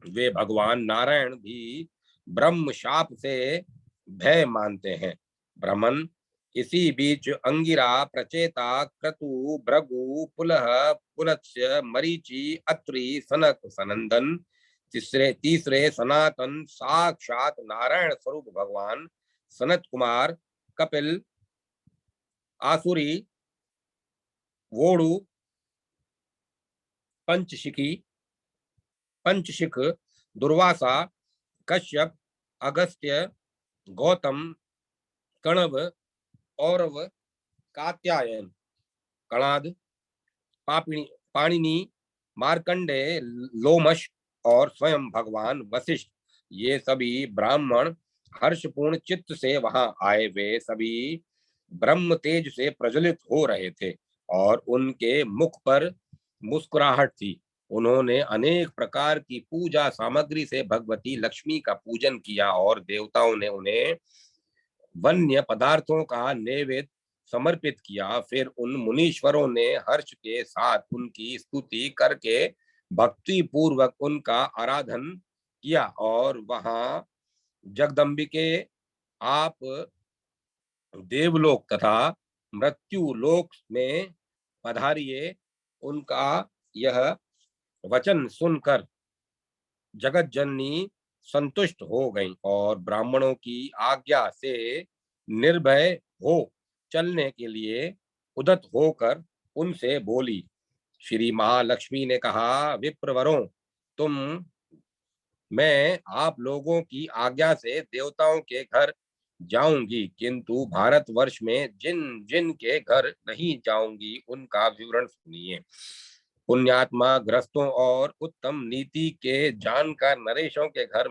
वे भगवान नारायण भी ब्रह्म शाप से भय मानते हैं। ब्रह्मन, इसी बीच अंगिरा, प्रचेता, क्रतु, भृगु, पुलह, पुलत्स्य, मरीचि, अत्रि, सनक, सनंदन, तीसरे तीसरे सनातन साक्षात नारायण स्वरूप भगवान सनत कुमार, कपिल, आसुरी, वोडु, पंचशिख, दुर्वासा, कश्यप, अगस्त्य, गौतम, कणव, औरव, कात्यायन, कणाद, पाणिनि, मार्कंडे, लोमश और स्वयं भगवान वशिष्ठ, ये सभी ब्राह्मण हर्षपूर्ण चित्त से वहां आए। वे सभी ब्रह्म तेज से प्रज्वलित हो रहे थे और उनके मुख पर मुस्कुराहट थी। उन्होंने अनेक प्रकार की पूजा सामग्री से भगवती लक्ष्मी का पूजन किया और देवताओं ने उन्हें वन्य पदार्थों का नैवेद्य समर्पित किया। फिर उन मुनीश्वरों ने हर्ष के साथ उनकी स्तुति करके भक्ति पूर्वक उनका आराधन किया और वहां जगदम्बिके, आप देवलोक तथा मृत्यु लोक में पधारिए। उनका यह वचन सुनकर जगत जननी संतुष्ट हो गई और ब्राह्मणों की आज्ञा से निर्भय हो चलने के लिए उदत होकर उनसे बोली। श्री महालक्ष्मी ने कहा, विप्रवरों, तुम मैं आप लोगों की आज्ञा से देवताओं के घर जाऊंगी, किंतु भारतवर्ष में जिन जिन के घर नहीं जाऊंगी उनका विवरण सुनिए। पुण्यात्मा ग्रस्तों और उत्तम नीति के जानकार नरेशों के घर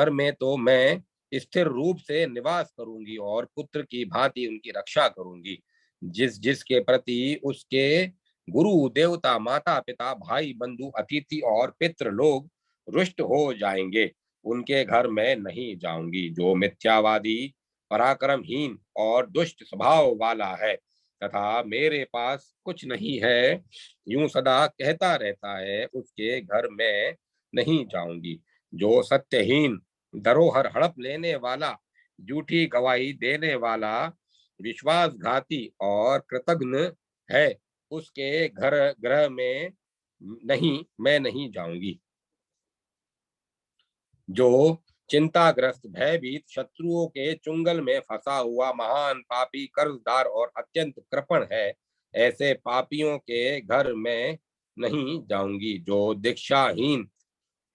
में तो मैं स्थिर रूप से निवास करूंगी और पुत्र की भांति उनकी रक्षा करूंगी। जिस जिसके प्रति उसके गुरु देवता माता पिता भाई बंधु अतिथि और पितृ लोग रुष्ट हो जाएंगे उनके घर में नहीं जाऊंगी। जो मिथ्यावादी, पराक्रमहीन और दुष्ट स्वभाव वाला है तथा मेरे पास कुछ नहीं है, यूं सदा कहता रहता है, उसके घर में नहीं जाऊंगी। जो सत्यहीन, धरोहर हड़प लेने वाला, झूठी गवाही देने वाला, विश्वासघाती और कृतघ्न है, उसके घर ग्रह में मैं नहीं जाऊंगी। जो चिंताग्रस्त, भयभीत, शत्रुओं के चुंगल में फंसा हुआ महान पापी, कर्जदार और अत्यंत कृपण है, ऐसे पापियों के घर में नहीं जाऊंगी। जो दीक्षाहीन,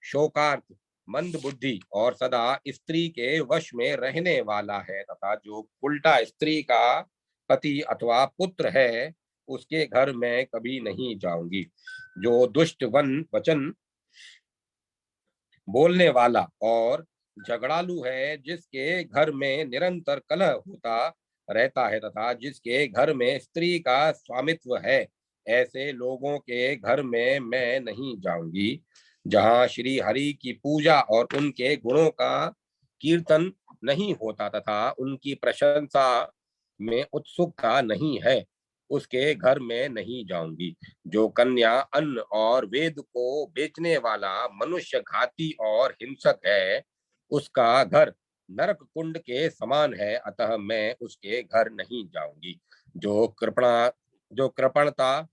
शोकार्त, मंद बुद्धि और सदा स्त्री के वश में रहने वाला है, तथा जो उल्टा स्त्री का पति अथवा पुत्र है उसके घर में कभी नहीं जाऊंगी। जो दुष्ट वचन बोलने वाला और झगड़ालू है, जिसके घर में निरंतर कलह होता रहता है तथा जिसके घर में स्त्री का स्वामित्व है, ऐसे लोगों के घर में मैं नहीं जाऊंगी। जहाँ श्री हरि की पूजा और उनके गुणों का कीर्तन नहीं होता तथा उनकी प्रशंसा में उत्सुकता नहीं है, उसके घर में नहीं जाऊंगी। जो कन्या अन्न और वेद को बेचने वाला मनुष्य घाती और हिंसक है, उसका घर नरक कुंड के समान है, अतः मैं उसके घर नहीं जाऊंगी। जो कृपणता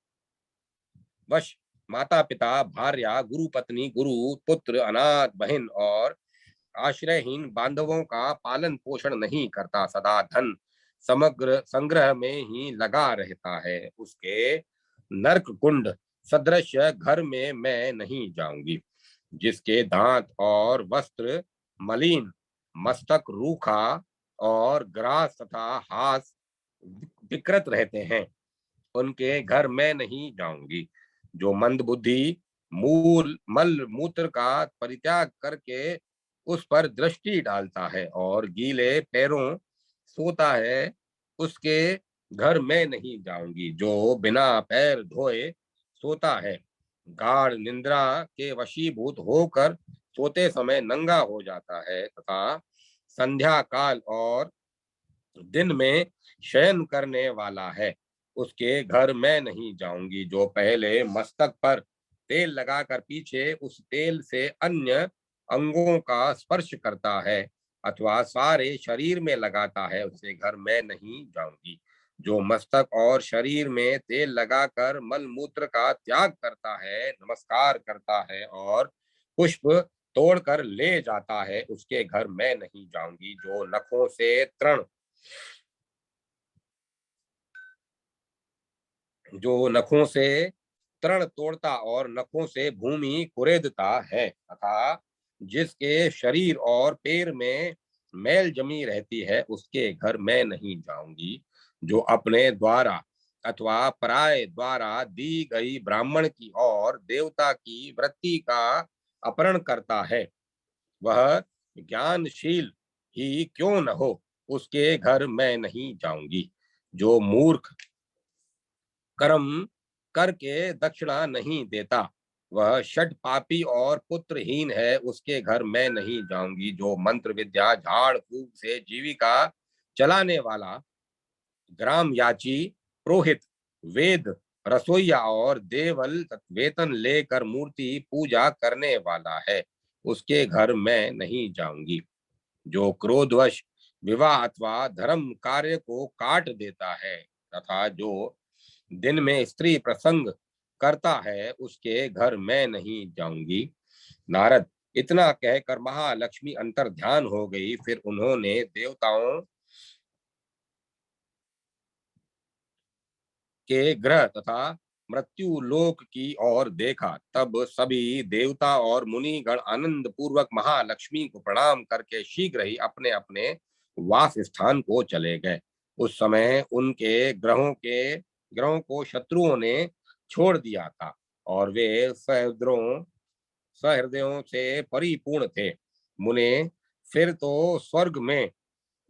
वश माता पिता भार्या गुरु पत्नी गुरु पुत्र अनाथ बहन और आश्रयहीन बांधवों का पालन पोषण नहीं करता, सदा धन समग्र संग्रह में ही लगा रहता है, उसके नरक कुंड सदृश घर में मैं नहीं जाऊंगी। जिसके दांत और वस्त्र मलिन, मस्तक रूखा और ग्रास तथा हास विकृत रहते हैं, उनके घर में नहीं जाऊंगी। जो मंद बुद्धि मूल मल मूत्र का परित्याग करके उस पर दृष्टि डालता है और गीले पैरों सोता है, उसके घर में नहीं जाऊंगी। जो बिना पैर धोए सोता है, गाढ़ निंद्रा के वशीभूत होकर सोते समय नंगा हो जाता है तथा संध्या काल और दिन में शयन करने वाला है, उसके घर में नहीं जाऊंगी। जो पहले मस्तक पर तेल लगाकर पीछे उस तेल से अन्य अंगों का स्पर्श करता है अथवा सारे शरीर में लगाता है, उसके घर में नहीं जाऊंगी। जो मस्तक और शरीर में तेल लगाकर मल मूत्र का त्याग करता है, नमस्कार करता है और पुष्प तोड़कर ले जाता है, उसके घर में नहीं जाऊंगी। जो नखों से तृण जो नखों से तृण तोड़ता और नखों से भूमि कुरेदता है तथा जिसके शरीर और पैर में मैल जमी रहती है, उसके घर में नहीं जाऊंगी। जो अपने द्वारा अथवा पराय द्वारा दी गई ब्राह्मण की और देवता की वृत्ति का अपहरण करता है, वह ज्ञानशील ही क्यों न हो, उसके घर में नहीं जाऊंगी। जो मूर्ख कर्म करके दक्षिणा नहीं देता, वह षट पापी और पुत्रहीन है, उसके घर में नहीं जाऊंगी। जो मंत्र विद्या झाड़ फूक से जीविका चलाने वाला ग्राम याची पुरोहित वेद रसोईया और देवल वेतन लेकर मूर्ति पूजा करने वाला है, उसके घर में नहीं जाऊंगी। जो क्रोधवश विवाह अथवा धर्म कार्य को काट देता है तथा जो दिन में स्त्री प्रसंग करता है, उसके घर में नहीं जाऊंगी। नारद, इतना कहकर महालक्ष्मी अंतर ध्यान हो गई। फिर उन्होंने देवताओं के ग्रह तथा मृत्यु लोक की ओर देखा। तब सभी देवता और मुनिगण आनंद पूर्वक महालक्ष्मी को प्रणाम करके शीघ्र ही अपने अपने वास स्थान को चले गए। उस समय उनके ग्रहों को शत्रुओं ने छोड़ दिया था और वे सहृदयों से परिपूर्ण थे। मुने, फिर तो स्वर्ग में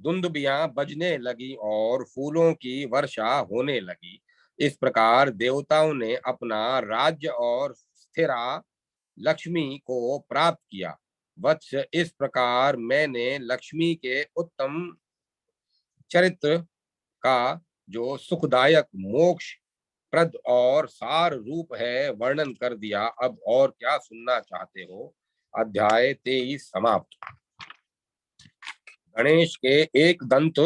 दुंदुबियां बजने लगी और फूलों की वर्षा होने लगी। इस प्रकार देवताओं ने अपना राज्य और स्थिरा लक्ष्मी को प्राप्त किया। वत्स, इस प्रकार मैंने लक्ष्मी के उत्तम चरित्र का जो सुखदायक मोक्ष प्रद और सार रूप है वर्णन कर दिया। अब और क्या सुनना चाहते हो? अध्याय 23 समाप्त। गणेश के एक दंत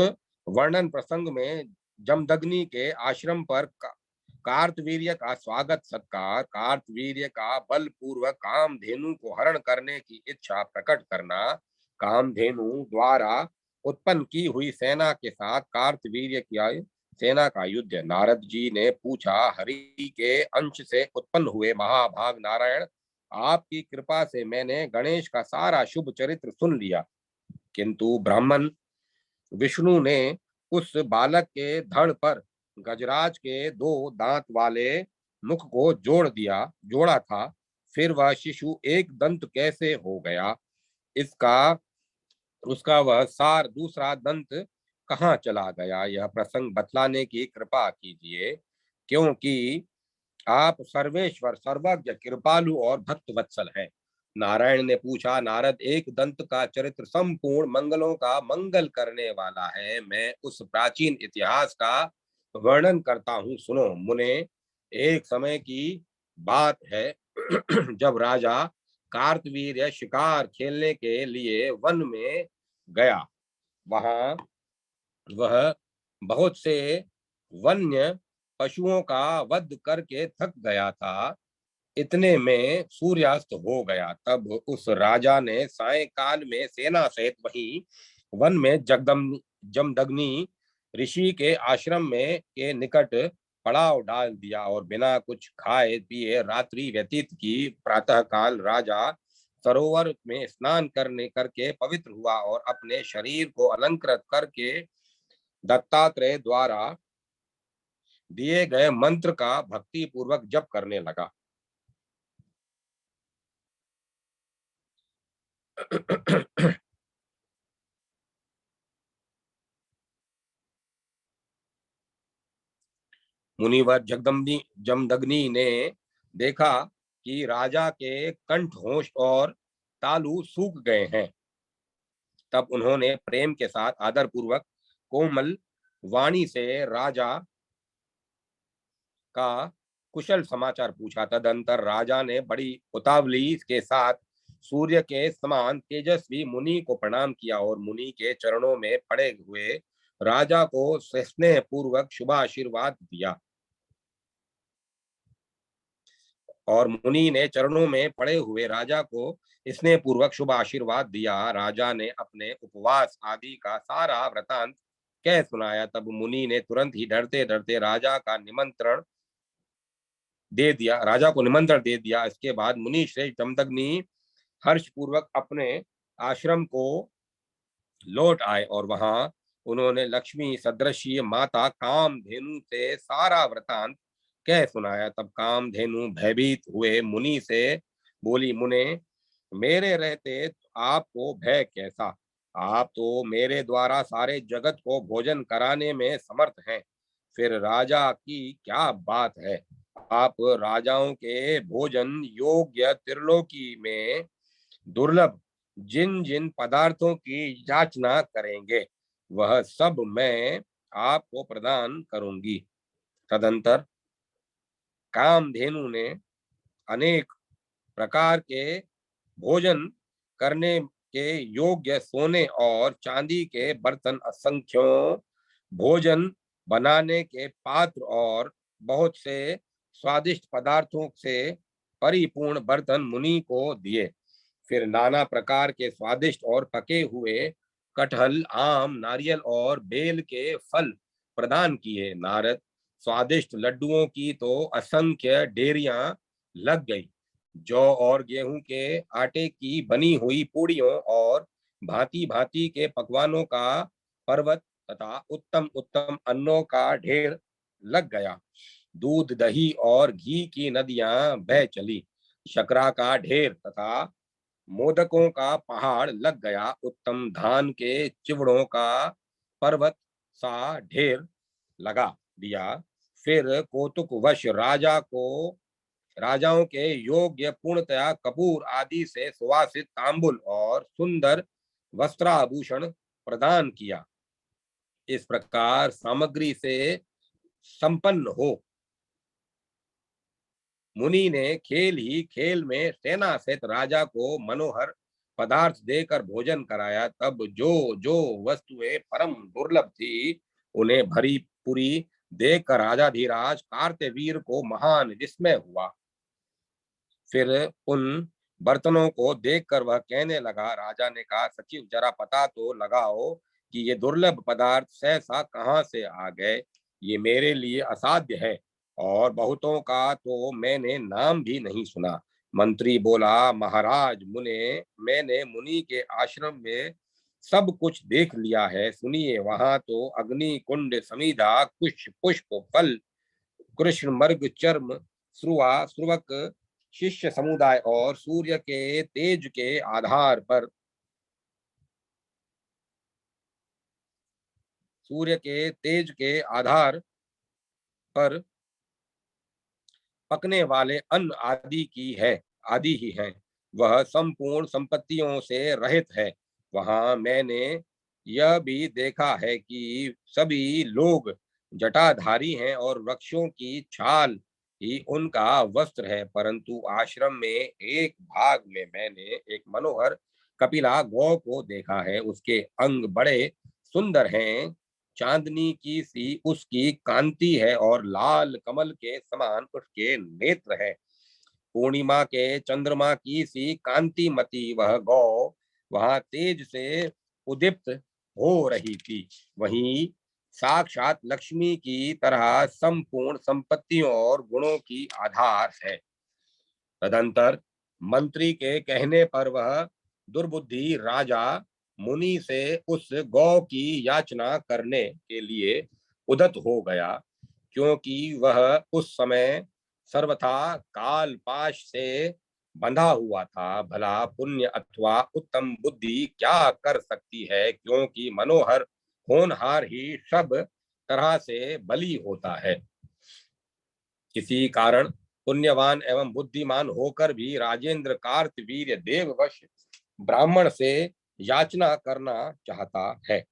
वर्णन प्रसंग में जमदग्नि के आश्रम पर कार्तवीर्य का स्वागत सत्कार, कार्तवीर्य का बलपूर्वक कामधेनु को हरण करने की इच्छा प्रकट करना, कामधेनु द्वारा उत्पन्न की हुई सेना के साथ कार्तवीर्य की सेना का युद्ध। नारद जी ने पूछा, हरि के अंश से उत्पन्न हुए महाभाग नारायण आपकी कृपा से मैंने गणेश का सारा शुभ चरित्र सुन लिया, किंतु ब्राह्मण विष्णु ने उस बालक के धड़ पर गजराज के 2 दांत वाले मुख को जोड़ा था। फिर वह शिशु एक दंत कैसे हो गया, इसका उसका वह सार दूसरा दंत कहाँ चला गया, यह प्रसंग बतलाने की कृपा कीजिए, क्योंकि आप सर्वेश्वर, सर्वज्ञ, कृपालु और भक्त वत्सल हैं। नारायण ने पूछा, नारद, एक दंत का चरित्र संपूर्ण मंगलों का मंगल करने वाला है। मैं उस प्राचीन इतिहास का वर्णन करता हूँ, सुनो। मुने, एक समय की बात है जब राजा कार्तवीर्य शिकार खेलने के लिए वन में गया। वहां वह बहुत से वन्य पशुओं का वध करके थक गया था। इतने में सूर्यास्त हो गया। तब उस राजा ने सायंकाल में सेना सहित वहीं वन में जमदग्नि ऋषि के आश्रम में के निकट पड़ाव डाल दिया और बिना कुछ खाए पिए रात्रि व्यतीत की। प्रातः काल राजा सरोवर में स्नान करके पवित्र हुआ और अपने शरीर को अलंकृत करके दत्तात्रेय द्वारा दिए गए मंत्र का भक्ति पूर्वक जप करने लगा। मुनिवर जमदग्नि ने देखा कि राजा के कंठ, होश और तालु सूख गए हैं। तब उन्होंने प्रेम के साथ आदर पूर्वक कोमल वाणी से राजा का कुशल समाचार पूछा। तदंतर राजा ने बड़ी उतावली के साथ सूर्य के समान तेजस्वी मुनि को प्रणाम किया और मुनि के चरणों में पड़े हुए राजा को स्नेह पूर्वक शुभ आशीर्वाद दिया। और मुनि ने चरणों में पड़े हुए राजा को स्नेह पूर्वक शुभ आशीर्वाद दिया। राजा ने अपने उपवास आदि का सारा वृतांत कह सुनाया। तब मुनि ने तुरंत ही डरते डरते राजा को निमंत्रण दे दिया। इसके बाद मुनि श्रेष्ठ जमदग्नि हर्ष पूर्वक अपने आश्रम को लौट आए और वहां उन्होंने लक्ष्मी सदृशी माता कामधेनु से सारा वृतांत कह सुनाया। तब कामधेनु भयभीत हुए मुनि से बोली, मुने, मेरे रहते आपको भय कैसा? आप तो मेरे द्वारा सारे जगत को भोजन कराने में समर्थ हैं, फिर राजा की क्या बात है? आप राजाओं के भोजन योग्य त्रिलोकी में दुर्लभ जिन जिन पदार्थों की याचना करेंगे, वह सब मैं आपको प्रदान करूंगी। तदंतर कामधेनु ने अनेक प्रकार के भोजन करने के योग्य सोने और चांदी के बर्तन, असंख्यों भोजन बनाने के पात्र और बहुत से स्वादिष्ट पदार्थों से परिपूर्ण बर्तन मुनि को दिए। फिर नाना प्रकार के स्वादिष्ट और पके हुए कटहल, आम, नारियल और बेल के फल प्रदान किए। नारद, स्वादिष्ट लड्डुओं की तो असंख्य डेरियां लग गई। जौ और गेहूं के आटे की बनी हुई पूड़ियों और भांति भांति के पकवानों का पर्वत तथा उत्तम उत्तम अन्नों का ढेर लग गया। दूध, दही और घी की नदियां बह चली। शकरा का ढेर तथा मोदकों का पहाड़ लग गया। उत्तम धान के चिवड़ों का पर्वत सा ढेर लगा दिया। फिर कौतुक वश राजाओं के योग्य पूर्णतया कपूर आदि से सुवासित तांबुल और सुंदर वस्त्राभूषण प्रदान किया। इस प्रकार सामग्री से संपन्न हो मुनि ने खेल ही खेल में सेना सहित राजा को मनोहर पदार्थ देकर भोजन कराया। तब जो जो वस्तुएं परम दुर्लभ थी, उन्हें भरी पूरी देखकर राजाधीराज कार्तवीर को महान विस्मय हुआ। फिर उन बर्तनों को देखकर वह कहने लगा, राजा ने कहा, सचिव, जरा पता तो लगाओ कि ये दुर्लभ पदार्थ सहसा कहाँ से आ गए। ये मेरे लिए असाध्य है और बहुतों का तो मैंने नाम भी नहीं सुना। मंत्री बोला, महाराज मैंने मुनि के आश्रम में सब कुछ देख लिया है। सुनिए, वहां तो अग्नि कुंड, समीधा, कुश, पुष्प, फल, कृष्ण मर्ग, चर्म, श्रुवक, शिष्य समुदाय और सूर्य के तेज के आधार पर पकने वाले अन्न आदि ही है। वह संपूर्ण संपत्तियों से रहित है। वहां मैंने यह भी देखा है कि सभी लोग जटाधारी हैं और वृक्षों की छाल ही उनका वस्त्र है, परंतु आश्रम में एक भाग में मैंने एक मनोहर कपिला गौ को देखा है। उसके अंग बड़े सुंदर हैं, चांदनी की सी उसकी कांति है और लाल कमल के समान उसके नेत्र है। पूर्णिमा के चंद्रमा की सी कांतिमती वह गौ वहां तेज से उदीप्त हो रही थी। वहीं साक्षात लक्ष्मी की तरह संपूर्ण संपत्तियों और गुणों की आधार है। तदंतर मंत्री के कहने पर वह दुर्बुद्धि राजा मुनि से उस गौ की याचना करने के लिए उदत हो गया, क्योंकि वह उस समय सर्वथा काल पाश से बंधा हुआ था। भला पुण्य अथवा उत्तम बुद्धि क्या कर सकती है, क्योंकि मनोहर होनहार ही सब तरह से बली होता है। किसी कारण पुण्यवान एवं बुद्धिमान होकर भी राजेंद्र कार्तवीर्य देववश ब्राह्मण से याचना करना चाहता है।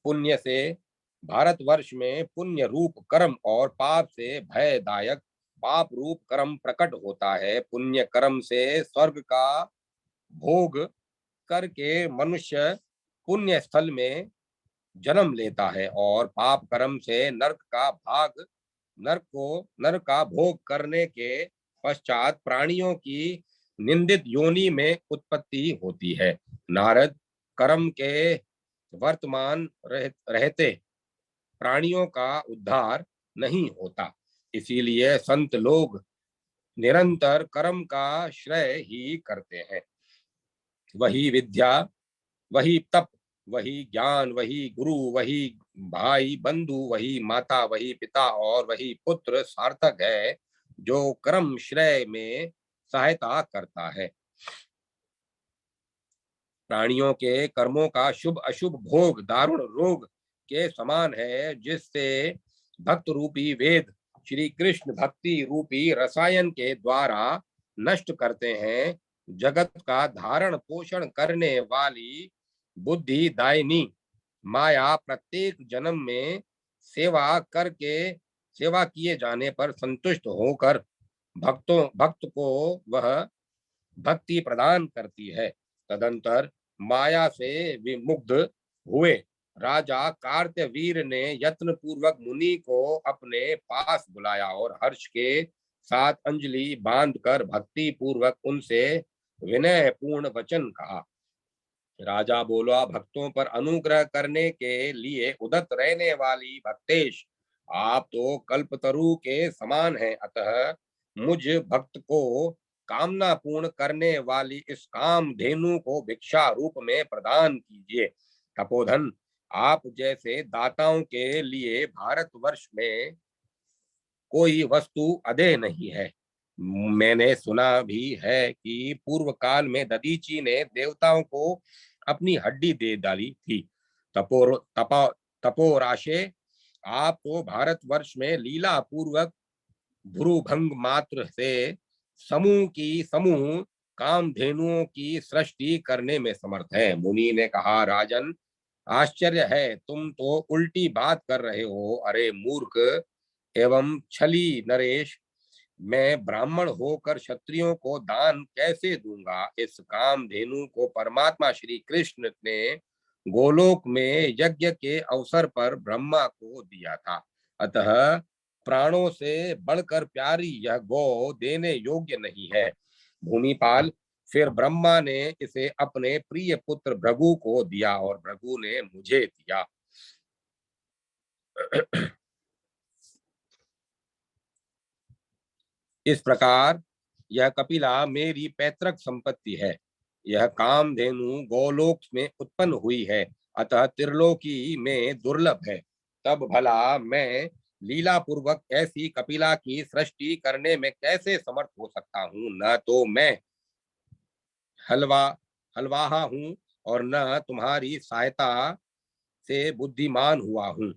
पुण्य से भारतवर्ष में पुण्य रूप कर्म और पाप से भयदायक पाप रूप कर्म प्रकट होता है। पुण्य कर्म से स्वर्ग का भोग करके मनुष्य पुण्य स्थल में जन्म लेता है और पाप कर्म से नरक का भोग करने के पश्चात प्राणियों की निंदित योनि में उत्पत्ति होती है। नारद, कर्म के वर्तमान रहते प्राणियों का उद्धार नहीं होता, इसीलिए संत लोग निरंतर कर्म का श्रय ही करते हैं। वही विद्या, वही तप, वही ज्ञान, वही गुरु, वही भाई बंधु, वही माता, वही पिता और वही पुत्र सार्थक है, जो कर्म श्रेय में सहायता करता है। प्राणियों के कर्मों का शुभ अशुभ भोग दारुण रोग के समान है, जिससे भक्त रूपी वेद श्री कृष्ण भक्ति रूपी रसायन के द्वारा नष्ट करते हैं। जगत का धारण पोषण करने वाली बुद्धि दायिनी माया प्रत्येक जन्म में सेवा करके सेवा किए जाने पर संतुष्ट होकर भक्त को वह भक्ति प्रदान करती है। तदंतर माया से विमुग्ध हुए राजा कार्तवीर ने यत्न पूर्वक मुनि को अपने पास बुलाया और हर्ष के साथ अंजलि बांधकर भक्ति पूर्वक उनसे विनय पूर्ण वचन कहा। राजा बोला, भक्तों पर अनुग्रह करने के लिए उदत रहने वाली भक्तेश, आप तो कल्पतरु के समान हैं, अतः मुझ भक्त को कामना पूर्ण करने वाली इस काम धेनु को भिक्षा रूप में प्रदान कीजिए। तपोधन, आप जैसे दाताओं के लिए भारतवर्ष में कोई वस्तु अदेय नहीं है। मैंने सुना भी है कि पूर्व काल में दधीची ने देवताओं को अपनी हड्डी दे डाली थी। तपोराशे, आप तो भारतवर्ष में लीला पूर्वक भ्रूभंग मात्र से समूह कामधेनुओं की सृष्टि करने में समर्थ है। मुनि ने कहा, राजन, आश्चर्य है, तुम तो उल्टी बात कर रहे हो। अरे मूर्ख एवं छली नरेश, मैं ब्राह्मण होकर क्षत्रियों को दान कैसे दूंगा। इस कामधेनु को परमात्मा श्री कृष्ण ने गोलोक में यज्ञ के अवसर पर ब्रह्मा को दिया था, अतः प्राणों से बढ़कर प्यारी यह गौ देने योग्य नहीं है। भूमिपाल, फिर ब्रह्मा ने इसे अपने प्रिय पुत्र भृगु को दिया और भृगु ने मुझे दिया। इस प्रकार यह कपिला मेरी पैतृक संपत्ति है। यह कामधेनु गोलोक में उत्पन्न हुई है, अतः त्रिलोकी में दुर्लभ है। तब भला मैं लीला पूर्वक ऐसी कपिला की सृष्टि करने में कैसे समर्थ हो सकता हूँ? न तो मैं हलवा हलवाहा हूँ और न तुम्हारी सहायता से बुद्धिमान हुआ हूँ।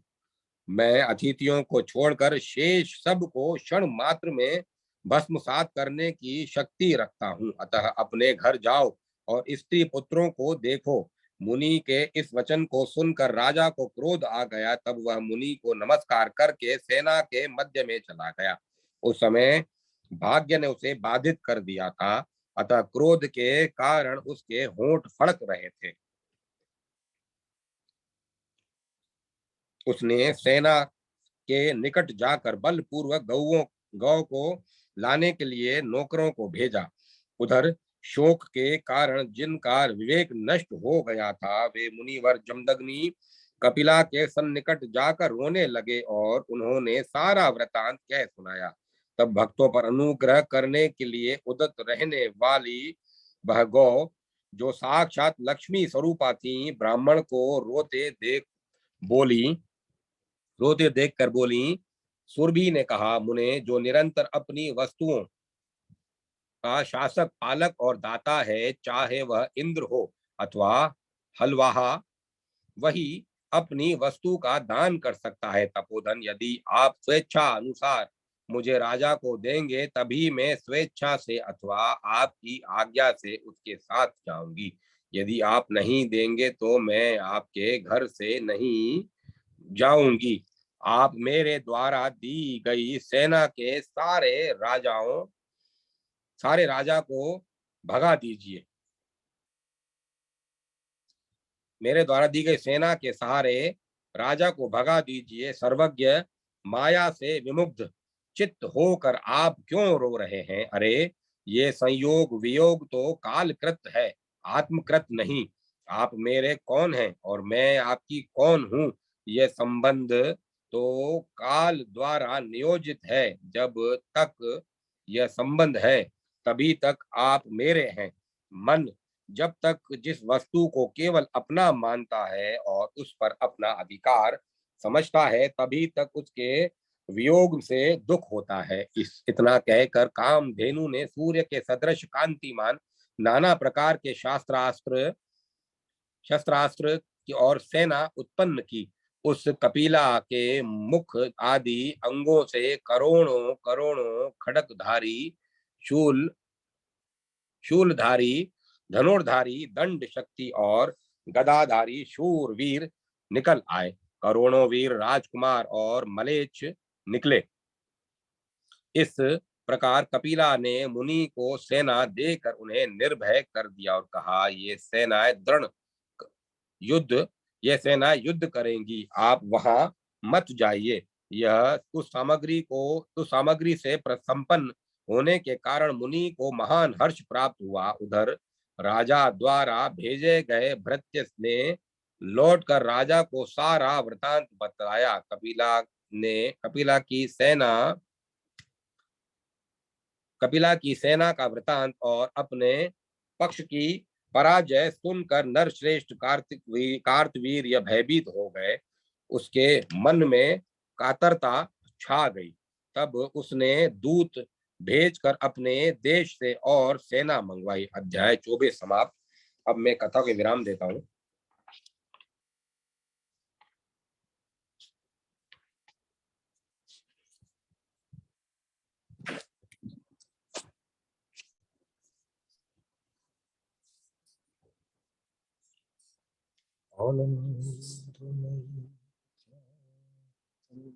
मैं अतिथियों को छोड़कर शेष सब को क्षण मात्र में भस्मसात करने की शक्ति रखता हूँ। अतः अपने घर जाओ और स्त्री पुत्रों को देखो। मुनि के इस वचन को सुनकर राजा को क्रोध आ गया। तब वह मुनि को नमस्कार करके सेना के मध्य में चला गया। उस समय भाग्य ने उसे बाधित कर दिया था, अतः क्रोध के कारण उसके होंठ फड़क रहे थे। उसने सेना के निकट जाकर बलपूर्वक गौ को लाने के लिए नौकरों को भेजा। उधर शोक के कारण जिनका विवेक नष्ट हो गया था, वे मुनिवर जमदग्नि कपिला के सन्निकट जाकर रोने लगे और उन्होंने सारा वृतांत कह सुनाया। तब भक्तों पर अनुग्रह करने के लिए उदत रहने वाली वह गौ, जो साक्षात लक्ष्मी स्वरूपा थी, ब्राह्मण को बोली रोते देखकर बोली। सुरभि ने कहा, मुने, जो निरंतर अपनी वस्तुओं का शासक, पालक और दाता है, चाहे वह इंद्र हो अथवा हलवाहा, वही अपनी वस्तु का दान कर सकता है। तपोधन, यदि आप स्वेच्छा अनुसार मुझे राजा को देंगे, तभी मैं स्वेच्छा से अथवा आपकी आज्ञा से उसके साथ जाऊंगी। यदि आप नहीं देंगे तो मैं आपके घर से नहीं जाऊंगी। आप मेरे द्वारा दी गई सेना के सारे राजा को भगा दीजिए। मेरे द्वारा दी गई सेना के सहारे राजा को भगा दीजिए। सर्वज्ञ, माया से विमुग्ध चित्त होकर आप क्यों रो रहे हैं? अरे, ये संयोग वियोग तो कालकृत है, आत्मकृत नहीं। आप मेरे कौन हैं और मैं आपकी कौन हूँ? यह संबंध तो काल द्वारा नियोजित है। जब तक यह संबंध है, तभी तक आप मेरे हैं। मन जब तक जिस वस्तु को केवल अपना मानता है और उस पर अपना अधिकार समझता है, तभी तक उसके वियोग से दुख होता है। इतना कहकर कामधेनु ने सूर्य के सदृश कांतिमान नाना प्रकार के शस्त्रास्त्र की और सेना उत्पन्न की। उस कपिला के मुख आदि अंगों से करोड़ों करोड़ों खड़कधारी, शूल शूलधारी, धनुर्धारी, दंड शक्ति और गदाधारी शूरवीर निकल आए। करोड़ों वीर राजकुमार और मलेच्छ निकले। इस प्रकार कपिला ने मुनि को सेना देकर उन्हें निर्भय कर दिया और कहा, युद्ध ये सेना युद्ध करेंगी, आप वहां मत जाइए। यह उस सामग्री से संपन्न होने के कारण मुनि को महान हर्ष प्राप्त हुआ। उधर राजा द्वारा भेजे गए भृत्य ने लौटकर राजा को सारा वृतांत बताया। ने कपिला की सेना का वृतांत और अपने पक्ष की पराजय सुनकर नरश्रेष्ठ कार्तवीर यह भयभीत हो गए। उसके मन में कातरता छा गई। तब उसने दूत भेजकर अपने देश से और सेना मंगवाई। अध्याय 24 समाप्त। अब मैं कथा को विराम देता हूँ।